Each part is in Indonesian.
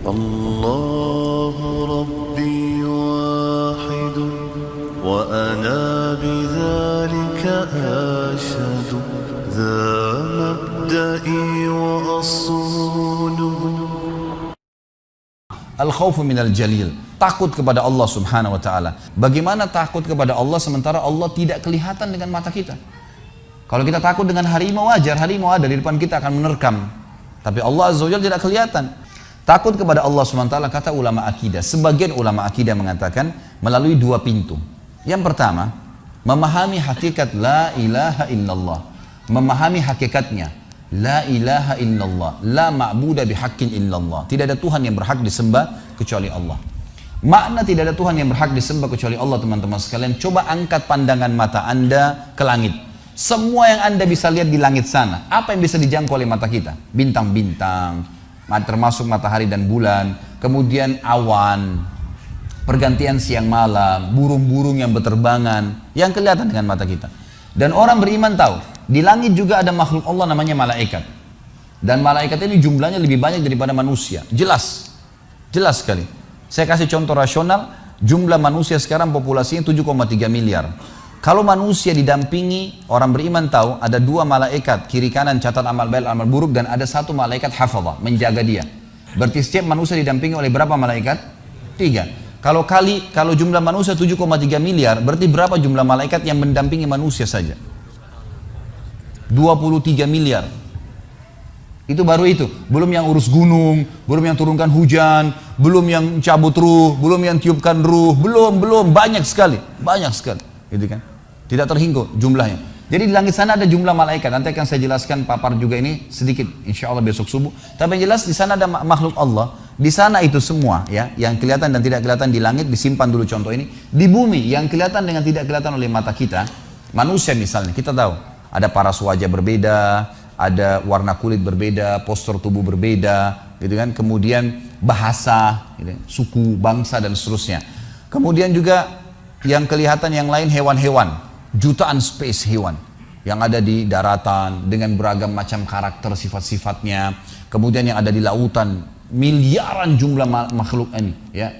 الله ربي واحد وأنا بذلك أشهد ذا مبدئي وأصوله. Al-khawfu minal jalil, takut kepada Allah subhanahu wa ta'ala. Bagaimana takut kepada Allah sementara Allah tidak kelihatan dengan mata kita? Kalau kita takut dengan harimau, wajar, harimau ada di depan kita akan menerkam. Tapi Allah azza wa jalla tidak kelihatan. Takut kepada Allah subhanahu wa ta'ala, kata ulama akidah, sebagian ulama akidah mengatakan melalui dua pintu. Yang pertama, memahami hakikat la ilaha illallah. Memahami hakikatnya. La ilaha illallah, la ma'buda bihaqqin illallah. Tidak ada Tuhan yang berhak disembah kecuali Allah. Makna tidak ada Tuhan yang berhak disembah kecuali Allah, teman-teman sekalian. Coba angkat pandangan mata Anda ke langit. Semua yang Anda bisa lihat di langit sana, apa yang bisa dijangkau oleh mata kita? Bintang-bintang, termasuk matahari dan bulan, kemudian awan, pergantian siang malam, burung-burung yang berterbangan, yang kelihatan dengan mata kita. Dan orang beriman tahu, di langit juga ada makhluk Allah namanya malaikat. Dan malaikat ini jumlahnya lebih banyak daripada manusia. Jelas sekali. Saya kasih contoh rasional, jumlah manusia sekarang populasinya 7,3 miliar. Kalau manusia didampingi, orang beriman tahu ada dua malaikat, kiri kanan catat amal baik, amal buruk, dan ada satu malaikat hafadhah, menjaga dia. Berarti setiap manusia didampingi oleh berapa malaikat? 3. Kalau jumlah manusia 7,3 miliar, berarti berapa jumlah malaikat yang mendampingi manusia saja? 23 miliar. Itu baru itu. Belum yang urus gunung, belum yang turunkan hujan, belum yang cabut ruh, belum yang tiupkan ruh, belum, banyak sekali. Gitu kan? Tidak terhingga jumlahnya. Jadi di langit sana ada jumlah malaikat. Nanti akan saya jelaskan papar juga ini sedikit, insya Allah besok subuh. Tapi yang jelas di sana ada makhluk Allah. Di sana itu semua ya, yang kelihatan dan tidak kelihatan di langit, disimpan dulu contoh ini. Di bumi yang kelihatan dengan tidak kelihatan oleh mata kita, manusia misalnya, kita tahu ada paras wajah berbeda, ada warna kulit berbeda, postur tubuh berbeda, gitu kan. Kemudian bahasa, gitu, suku, bangsa dan seterusnya. Kemudian juga yang kelihatan yang lain hewan-hewan, jutaan spesies hewan yang ada di daratan dengan beragam macam karakter sifat-sifatnya. Kemudian yang ada di lautan, miliaran jumlah makhluk ini, ya,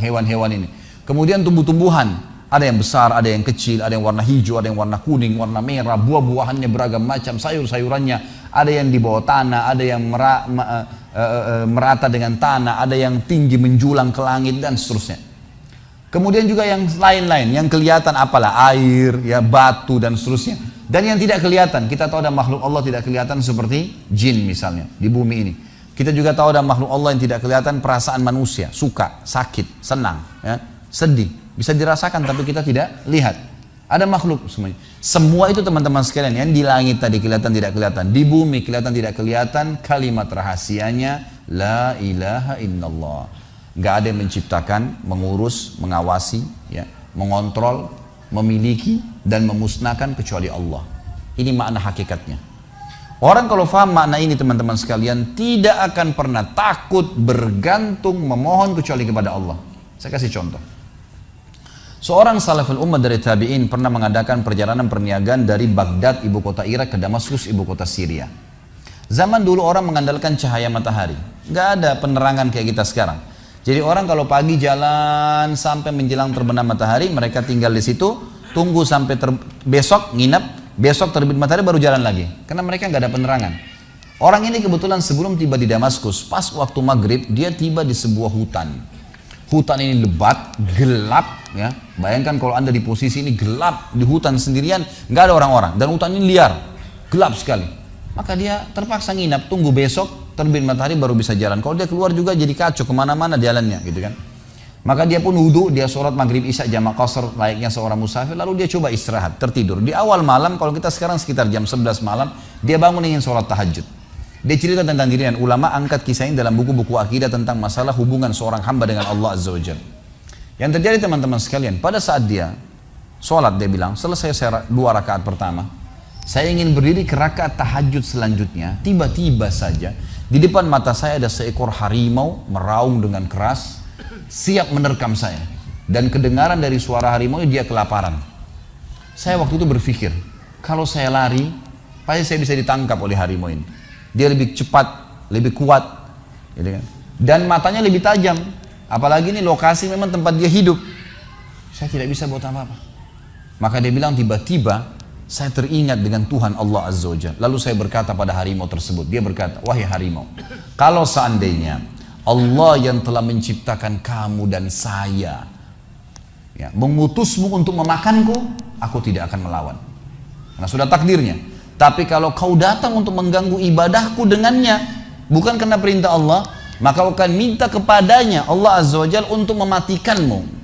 hewan-hewan ini. Kemudian tumbuh-tumbuhan, ada yang besar, ada yang kecil, ada yang warna hijau, ada yang warna kuning, warna merah, buah-buahannya beragam macam, sayur-sayurannya, ada yang di bawah tanah, ada yang merata dengan tanah, ada yang tinggi menjulang ke langit dan seterusnya. Kemudian juga yang lain-lain, yang kelihatan apalah, air, ya, batu dan seterusnya. Dan yang tidak kelihatan, kita tahu ada makhluk Allah tidak kelihatan seperti jin misalnya di bumi ini. Kita juga tahu ada makhluk Allah yang tidak kelihatan, perasaan manusia, suka, sakit, senang, ya, sedih. Bisa dirasakan tapi kita tidak lihat. Ada makhluk semuanya. Semua itu teman-teman sekalian, yang di langit tadi kelihatan tidak kelihatan, di bumi kelihatan tidak kelihatan, kalimat rahasianya la ilaha illallah. Gak ada yang menciptakan, mengurus, mengawasi, ya, mengontrol, memiliki dan memusnahkan kecuali Allah. Ini makna hakikatnya. Orang kalau faham makna ini teman-teman sekalian, tidak akan pernah takut, bergantung, memohon kecuali kepada Allah. Saya kasih contoh. Seorang salaful ummah dari tabi'in pernah mengadakan perjalanan perniagaan dari Baghdad, ibu kota Irak, ke Damaskus, ibu kota Syria. Zaman dulu orang mengandalkan cahaya matahari. Gak ada penerangan kayak kita sekarang. Jadi orang kalau pagi jalan sampai menjelang terbenam matahari, mereka tinggal di situ, tunggu sampai besok, nginep, besok terbit matahari baru jalan lagi. Karena mereka nggak ada penerangan. Orang ini kebetulan sebelum tiba di Damaskus, pas waktu maghrib, dia tiba di sebuah hutan. Hutan ini lebat, gelap, ya. Bayangkan kalau Anda di posisi ini gelap, di hutan sendirian, nggak ada orang-orang. Dan hutan ini liar, gelap sekali. Maka dia terpaksa nginap, tunggu besok, terbit matahari baru bisa jalan. Kalau dia keluar juga jadi kacau, kemana-mana jalannya, gitu kan. Maka dia pun wudhu, dia sholat maghrib isya jamak qasar layaknya seorang musafir, lalu dia coba istirahat, tertidur. Di awal malam, kalau kita sekarang sekitar jam 11 malam, dia bangun ingin sholat tahajud. Dia cerita tentang dirinya, ulama angkat kisah ini dalam buku-buku akidah tentang masalah hubungan seorang hamba dengan Allah Azza wa Jalla. Yang terjadi teman-teman sekalian, pada saat dia sholat, dia bilang, selesai saya 2 rakaat pertama, saya ingin berdiri ke rakaat tahajud selanjutnya, tiba-tiba saja, di depan mata saya ada seekor harimau meraung dengan keras, siap menerkam saya. Dan kedengaran dari suara harimau dia kelaparan. Saya waktu itu berpikir, kalau saya lari, pasti saya bisa ditangkap oleh harimau ini. Dia lebih cepat, lebih kuat, gitu kan? Dan matanya lebih tajam. Apalagi ini lokasi memang tempat dia hidup. Saya tidak bisa buat apa-apa. Maka dia bilang tiba-tiba saya teringat dengan Tuhan Allah Azza wa Jalla. Lalu saya berkata pada harimau tersebut. Dia berkata, wahai harimau, kalau seandainya Allah yang telah menciptakan kamu dan saya ya, mengutusmu untuk memakanku, aku tidak akan melawan. Karena sudah takdirnya. Tapi kalau kau datang untuk mengganggu ibadahku dengannya, bukan karena perintah Allah, maka kau akan minta kepadanya Allah Azza wa Jalla untuk mematikanmu.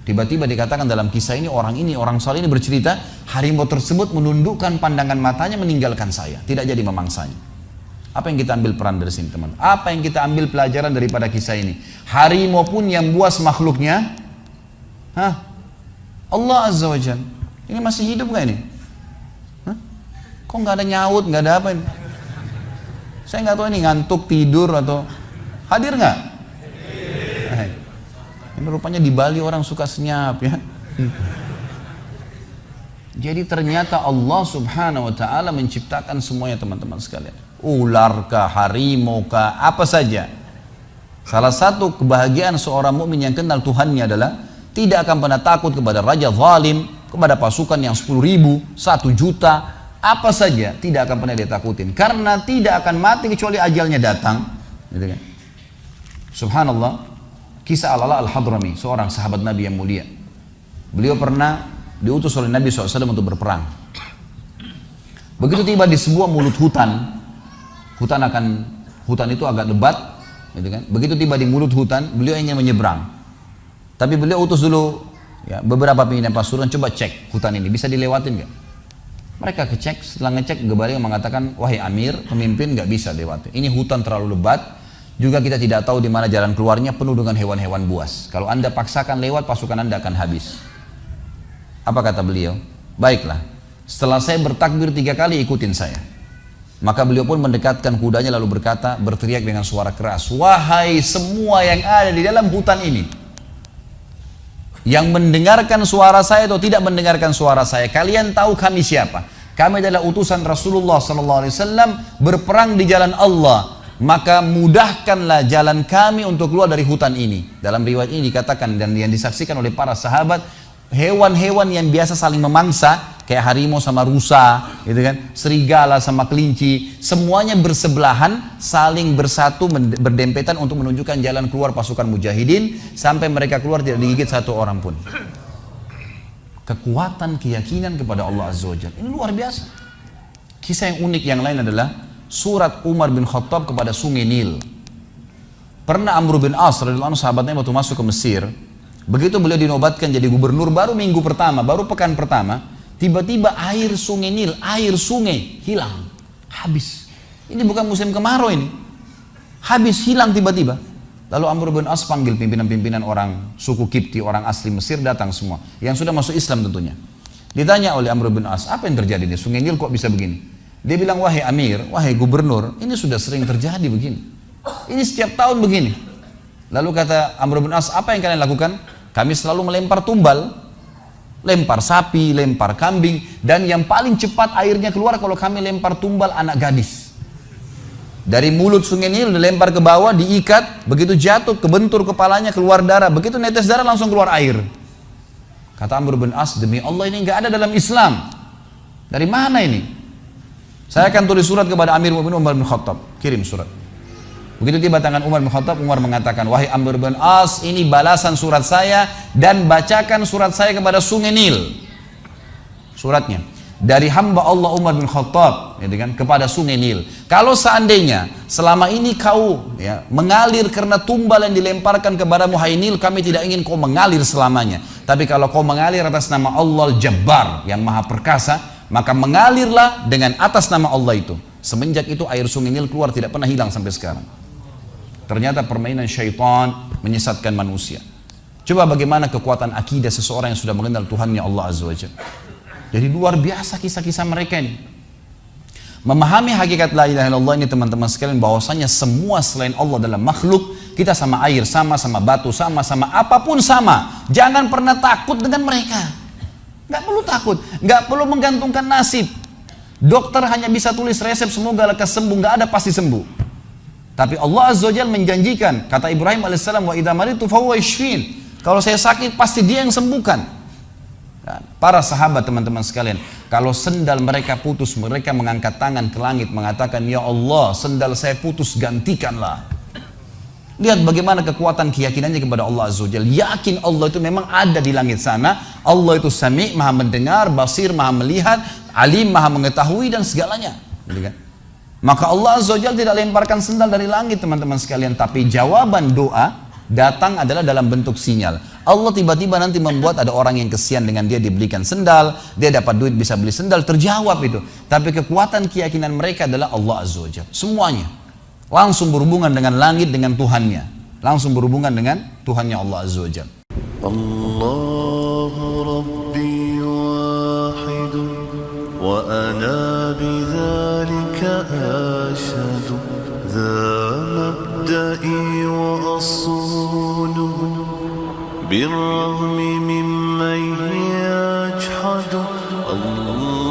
Tiba-tiba dikatakan dalam kisah ini, orang saleh ini bercerita, harimau tersebut menundukkan pandangan matanya meninggalkan saya, tidak jadi memangsanya. Apa yang kita ambil peran dari sini, teman? Apa yang kita ambil pelajaran daripada kisah ini? Harimau pun yang buas makhluknya, Allah Azza wa Jalla. Ini masih hidup gak ini? Kok nggak ada nyaut, nggak ada apa ini? Saya nggak tahu ini ngantuk, tidur atau hadir nggak? Ini rupanya di Bali orang suka senyap ya. Jadi ternyata Allah Subhanahu wa Ta'ala menciptakan semuanya, teman-teman sekalian. Ular kah, harimau kah, apa saja. Salah satu kebahagiaan seorang mukmin yang kenal Tuhannya adalah tidak akan pernah takut kepada raja zalim, kepada pasukan yang 10.000, 1 juta, apa saja tidak akan pernah dia takutin. Karena tidak akan mati kecuali ajalnya datang. Gitu kan? Subhanallah. Kisah Al-Ala Al-Hadrami, seorang sahabat Nabi yang mulia. Beliau pernah diutus oleh Nabi SAW untuk berperang. Begitu tiba di sebuah mulut hutan, hutan itu agak lebat, gitu kan? Begitu tiba di mulut hutan, beliau ingin menyeberang. Tapi beliau utus dulu ya, beberapa pimpinan pasukan, coba cek hutan ini, bisa dilewatin nggak? Mereka kecek, setelah ngecek, Gebaring mengatakan, wahai Amir, pemimpin nggak bisa lewati. Ini hutan terlalu lebat. Juga kita tidak tahu di mana jalan keluarnya, penuh dengan hewan-hewan buas. Kalau Anda paksakan lewat, pasukan Anda akan habis. Apa kata beliau? Baiklah, setelah saya bertakbir 3 kali, ikutin saya. Maka beliau pun mendekatkan kudanya lalu berkata, berteriak dengan suara keras, wahai semua yang ada di dalam hutan ini, yang mendengarkan suara saya atau tidak mendengarkan suara saya, kalian tahu kami siapa? Kami adalah utusan Rasulullah SAW berperang di jalan Allah. Maka mudahkanlah jalan kami untuk keluar dari hutan ini. Dalam riwayat ini dikatakan dan yang disaksikan oleh para sahabat, hewan-hewan yang biasa saling memangsa, kayak harimau sama rusa, gitu kan, serigala sama kelinci, semuanya bersebelahan, saling bersatu, berdempetan untuk menunjukkan jalan keluar pasukan mujahidin, sampai mereka keluar tidak digigit satu orang pun. Kekuatan keyakinan kepada Allah Azza wa Jalla ini luar biasa. Kisah yang unik yang lain adalah surat Umar bin Khattab kepada sungai Nil. Pernah Amr bin As radhiyallahu anhu, sahabatnya waktu masuk ke Mesir, begitu beliau dinobatkan jadi gubernur, baru minggu pertama, baru pekan pertama, tiba-tiba air sungai Nil, air sungai hilang, habis. Ini bukan musim kemarau ini, habis, hilang tiba-tiba. Lalu Amr bin As panggil pimpinan-pimpinan orang suku Kipti, orang asli Mesir, datang semua, yang sudah masuk Islam tentunya. Ditanya oleh Amr bin As, apa yang terjadi nih, sungai Nil kok bisa begini? Dia bilang, wahai Amir, wahai gubernur, ini sudah sering terjadi begini. Ini setiap tahun begini. Lalu kata Amr bin As, apa yang kalian lakukan? Kami selalu melempar tumbal, lempar sapi, lempar kambing, dan yang paling cepat airnya keluar kalau kami lempar tumbal anak gadis. Dari mulut sungai Nil dilempar ke bawah, diikat, begitu jatuh, kebentur kepalanya, keluar darah, begitu netes darah langsung keluar air. Kata Amr bin As, demi Allah ini nggak ada dalam Islam. Dari mana ini? Saya akan tulis surat kepada Amir Mu'minin Umar bin Khattab. Kirim surat. Begitu tiba tangan Umar bin Khattab, Umar mengatakan, wahai Amr bin As, ini balasan surat saya, dan bacakan surat saya kepada sungai Nil. Suratnya. Dari hamba Allah Umar bin Khattab, gitu kan, kepada sungai Nil. Kalau seandainya selama ini kau ya, mengalir karena tumbal yang dilemparkan kepadamu, hai Nil, kami tidak ingin kau mengalir selamanya. Tapi kalau kau mengalir atas nama Allah Al-Jabbar, yang maha perkasa, maka mengalirlah dengan atas nama Allah itu. Semenjak itu air sungai Nil keluar, tidak pernah hilang sampai sekarang. Ternyata permainan syaitan menyesatkan manusia. Coba bagaimana kekuatan akidah seseorang yang sudah mengenal Tuhannya Allah Azza wa Jalla. Jadi luar biasa kisah-kisah mereka ini. Memahami hakikat la ilaha illallah ini, teman-teman sekalian, bahwasanya semua selain Allah dalam makhluk, kita sama air, sama batu, sama apapun sama. Jangan pernah takut dengan mereka. Nggak perlu takut, nggak perlu menggantungkan nasib. Dokter hanya bisa tulis resep semoga lekas sembuh, nggak ada pasti sembuh. Tapi Allah Azza wa Jalla menjanjikan, kata Ibrahim alaihissalam, wa idza maritu fahuwa yashfin. Kalau saya sakit pasti dia yang sembuhkan. Nah, para sahabat teman-teman sekalian, kalau sendal mereka putus, mereka mengangkat tangan ke langit mengatakan, ya Allah, sendal saya putus, gantikanlah. Lihat bagaimana kekuatan keyakinannya kepada Allah Azza wa Jalla. Yakin Allah itu memang ada di langit sana. Allah itu Sami', maha mendengar, Basir, maha melihat, Alim, maha mengetahui dan segalanya. Gitu kan? Maka Allah Azza wa Jalla tidak lemparkan sendal dari langit teman-teman sekalian. Tapi jawaban doa datang adalah dalam bentuk sinyal. Allah tiba-tiba nanti membuat ada orang yang kesian dengan dia dibelikan sendal, dia dapat duit bisa beli sendal, terjawab itu. Tapi kekuatan keyakinan mereka adalah Allah Azza wa Jalla. Semuanya langsung berhubungan dengan langit, dengan Tuhannya. Langsung berhubungan dengan Tuhannya Allah Azza wa Jalla. Allahu Rabbi wahidun wa ana bidzalika ashhadu dha mabda'i wa asluhu birrahmi mimman yajhadu Allah